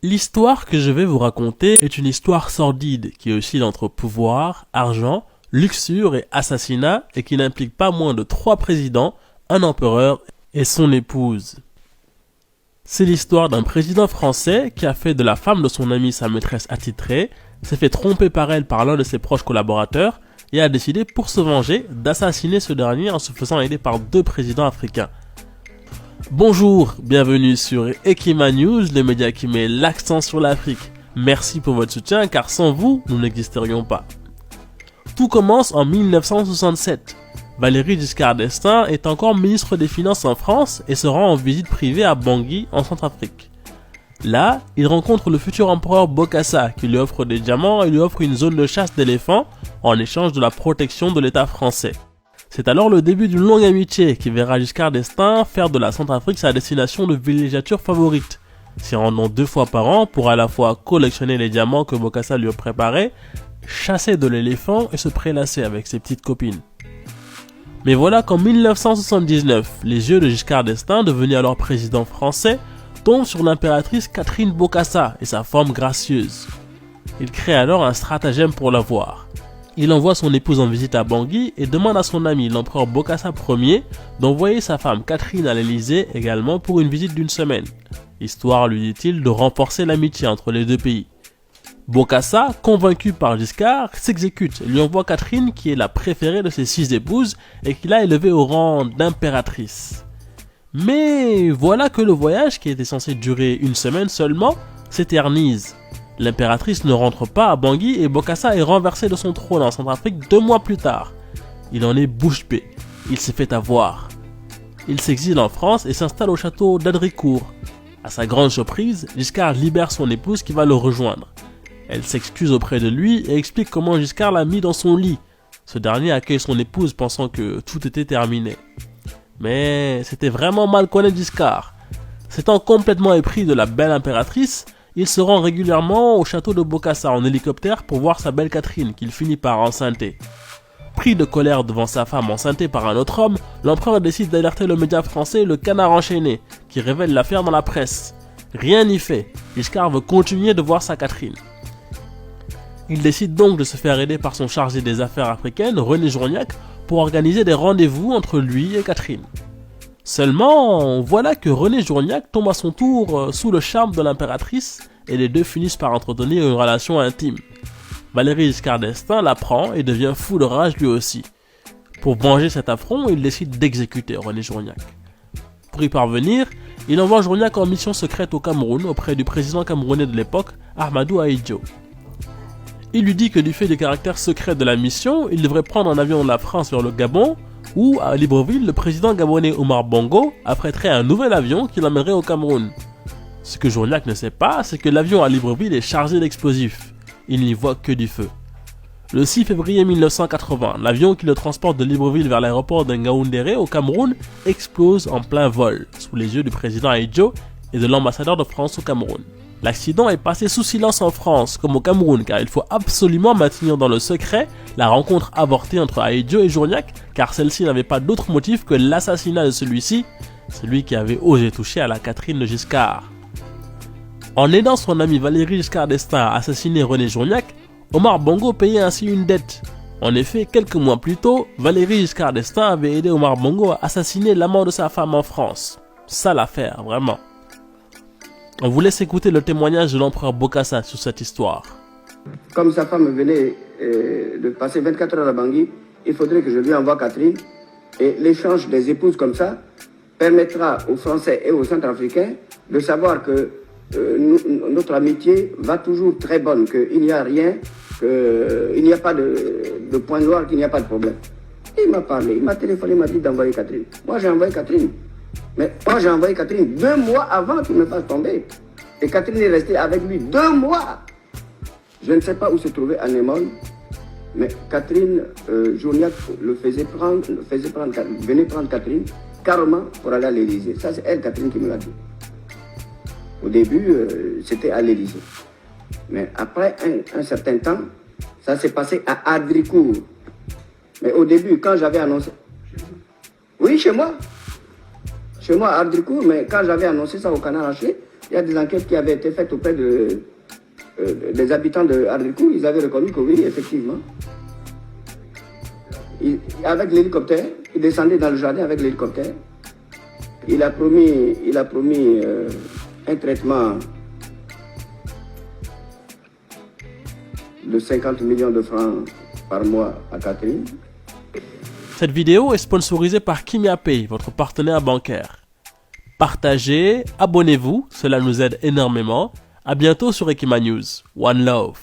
L'histoire que je vais vous raconter est une histoire sordide qui oscille entre pouvoir, argent, luxure et assassinat et qui n'implique pas moins de 3 présidents, un empereur et son épouse. C'est l'histoire d'un président français qui a fait de la femme de son ami sa maîtresse attitrée, s'est fait tromper par elle par l'un de ses proches collaborateurs et a décidé pour se venger d'assassiner ce dernier en se faisant aider par 2 présidents africains. Bonjour, bienvenue sur Ekima News, le média qui met l'accent sur l'Afrique. Merci pour votre soutien car sans vous, nous n'existerions pas. Tout commence en 1967. Valéry Giscard d'Estaing est encore ministre des Finances en France et se rend en visite privée à Bangui en Centrafrique. Là, il rencontre le futur empereur Bokassa qui lui offre des diamants et lui offre une zone de chasse d'éléphants en échange de la protection de l'État français. C'est alors le début d'une longue amitié qui verra Giscard d'Estaing faire de la Centrafrique sa destination de villégiature favorite, s'y rendant 2 fois par an pour à la fois collectionner les diamants que Bokassa lui a préparés, chasser de l'éléphant et se prélasser avec ses petites copines. Mais voilà qu'en 1979, les yeux de Giscard d'Estaing, devenu alors président français, tombent sur l'impératrice Catherine Bokassa et sa forme gracieuse. Il crée alors un stratagème pour la voir. Il envoie son épouse en visite à Bangui et demande à son ami l'empereur Bokassa Ier d'envoyer sa femme Catherine à l'Élysée également pour une visite d'1 semaine, histoire, lui dit-il, de renforcer l'amitié entre les 2 pays. Bokassa, convaincu par Giscard, s'exécute et lui envoie Catherine qui est la préférée de ses 6 épouses et qu'il a élevée au rang d'impératrice. Mais voilà que le voyage, qui était censé durer 1 semaine seulement, s'éternise. L'impératrice ne rentre pas à Bangui et Bokassa est renversé de son trône en Centrafrique 2 mois plus tard. Il en est bouche bée. Il s'est fait avoir. Il s'exile en France et s'installe au château d'Adricourt. À sa grande surprise, Giscard libère son épouse qui va le rejoindre. Elle s'excuse auprès de lui et explique comment Giscard l'a mis dans son lit. Ce dernier accueille son épouse pensant que tout était terminé. Mais c'était vraiment mal connaître Giscard. S'étant complètement épris de la belle impératrice, il se rend régulièrement au château de Bokassa en hélicoptère pour voir sa belle Catherine qu'il finit par enceinter. Pris de colère devant sa femme enceintée par un autre homme, l'empereur décide d'alerter le média français Le Canard enchaîné, qui révèle l'affaire dans la presse. Rien n'y fait, Giscard veut continuer de voir sa Catherine. Il décide donc de se faire aider par son chargé des affaires africaines, René Journiac, pour organiser des rendez-vous entre lui et Catherine. Seulement, voilà que René Journiac tombe à son tour sous le charme de l'impératrice et les 2 finissent par entretenir une relation intime. Valéry Giscard d'Estaing l'apprend et devient fou de rage lui aussi. Pour venger cet affront, il décide d'exécuter René Journiac. Pour y parvenir, il envoie Journiac en mission secrète au Cameroun auprès du président camerounais de l'époque, Ahmadou Ahidjo. Il lui dit que du fait du caractère secret de la mission, il devrait prendre un avion de la France vers le Gabon, où, à Libreville, le président gabonais Omar Bongo affréterait un nouvel avion qui l'emmènerait au Cameroun. Ce que Journiac ne sait pas, c'est que l'avion à Libreville est chargé d'explosifs. Il n'y voit que du feu. Le 6 février 1980, l'avion qui le transporte de Libreville vers l'aéroport de Ngaoundéré au Cameroun explose en plein vol, sous les yeux du président Ahidjo et de l'ambassadeur de France au Cameroun. L'accident est passé sous silence en France comme au Cameroun car il faut absolument maintenir dans le secret la rencontre avortée entre Ahidjo et Journiac car celle-ci n'avait pas d'autre motif que l'assassinat de celui-ci, celui qui avait osé toucher à la Catherine de Giscard. En aidant son ami Valéry Giscard d'Estaing à assassiner René Journiac, Omar Bongo payait ainsi une dette. En effet, quelques mois plus tôt, Valéry Giscard d'Estaing avait aidé Omar Bongo à assassiner l'amant de sa femme en France. Sale affaire, vraiment. On vous laisse écouter le témoignage de l'empereur Bokassa sur cette histoire. Comme sa femme venait de passer 24 heures à Bangui, il faudrait que je lui envoie Catherine. Et l'échange des épouses comme ça permettra aux Français et aux Centrafricains de savoir que notre amitié va toujours très bonne, qu'il n'y a rien, qu'il n'y a pas de point noir, qu'il n'y a pas de problème. Il m'a parlé, il m'a téléphoné, il m'a dit d'envoyer Catherine. Moi j'ai envoyé Catherine. Mais moi j'ai envoyé Catherine 2 mois avant qu'il me fasse tomber. Et Catherine est restée avec lui 2 mois. Je ne sais pas où se trouvait Anémone, mais Catherine, Journiac venait prendre Catherine carrément pour aller à l'Élysée. Ça c'est elle, Catherine, qui me l'a dit. Au début, c'était à l'Élysée. Mais après un certain temps, ça s'est passé à Adricourt. Mais au début, quand j'avais annoncé... Oui, chez moi. Chez moi, à Adricourt, mais quand j'avais annoncé ça au Canard enchaîné, Il y a des enquêtes qui avaient été faites auprès des habitants de Hardelcourt. Ils avaient reconnu que oui, effectivement. Avec l'hélicoptère, il descendait dans le jardin avec l'hélicoptère. Il a promis un traitement de 50 millions de francs par mois à Catherine. Cette vidéo est sponsorisée par KimiaPay, votre partenaire bancaire. Partagez, abonnez-vous, cela nous aide énormément. À bientôt sur Ekimanews. One Love.